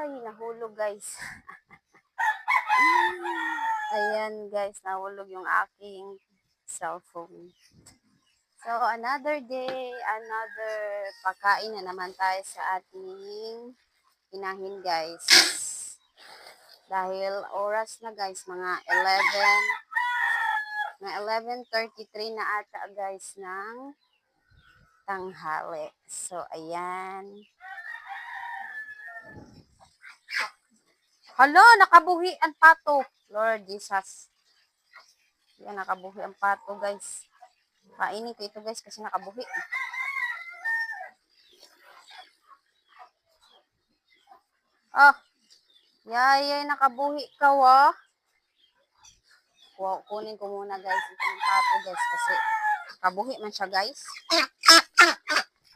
Ay, nahulog guys. Ayan guys, nahulog yung aking cellphone. So, another day, another pagkain na naman tayo sa ating inahin guys. Dahil oras na guys, mga 11:33 na ata guys ng tanghali. So, ayan. Hala, nakabuhi ang pato. Lord Jesus. Yan, nakabuhi ang pato guys. Kainin ko ito guys kasi nakabuhi. Ah, yay, nakabuhi ka wa. Wow, kunin ko muna guys itong pato guys kasi nakabuhi man siya guys.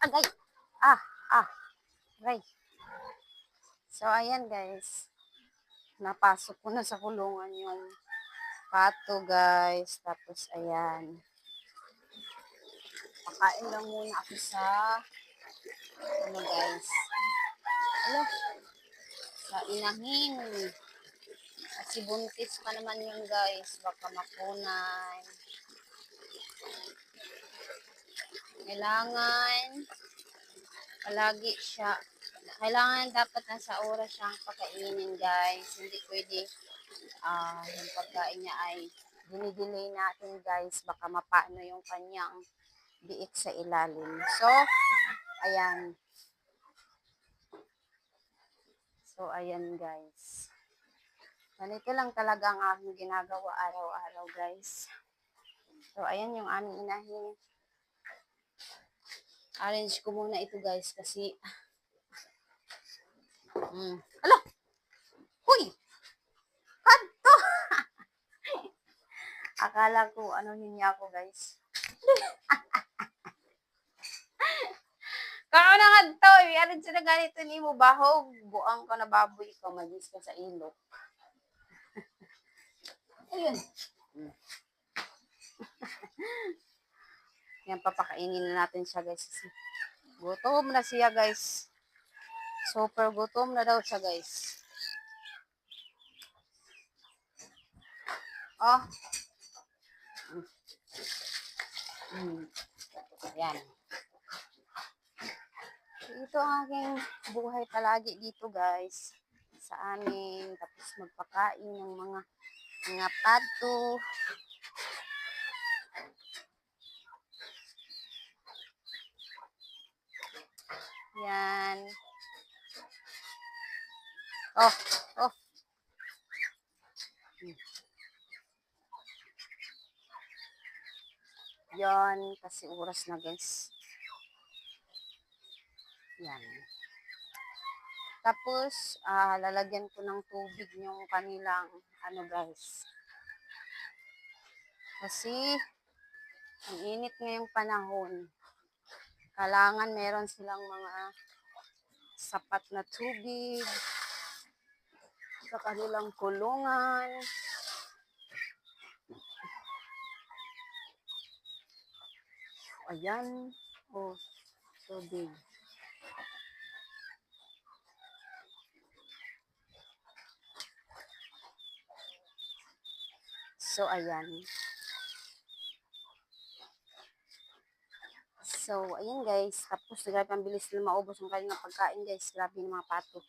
Agay. Agay. So, ayan guys. Napasok ko na sa kulungan yung pato guys. Tapos, ayan. Pakain lang muna ako sa guys. Hello. Sa inahin. Kasi buntis pa naman yun guys. Baka makunay. Kailangan palagi siya. Kailangan dapat nasa oras siyang pakainin guys. Hindi pwede yung pagkain niya ay dinidelay natin guys. Baka mapano yung kanyang biik sa ilalim. So, ayan. So, ayan guys. Ganito lang talaga ang aking ginagawa araw-araw guys. So, ayan yung aming inahin. Arrange ko muna ito guys kasi Alo! Huy! Kanto! Akala ko ano niya ako guys. Kano na nga to, arin sila ganito ni mo bahog. Buang ko na baboy ko, magis ka sa ilok. Ayun. Yan, papakainin na natin siya guys. Gutom na siya guys. Super gutom na daw siya guys. Oh. Ayan. Ito ang aking buhay palagi dito guys. Sa amin. Tapos magpakain ng mga pato. Yan. Oh. Yan, kasi oras na guys. Yan. Tapos, lalagyan ko ng tubig yung kanilang, guys. Kasi, ang init ngayong panahon. Kailangan meron silang mga sapat na tubig sa kanilang kulungan. Ayan. Oh, tubig. So, ayan. So, ayan guys. Tapos, grabe ang bilis na maubos ang kanilang pagkain guys. Grabe ng mga pato.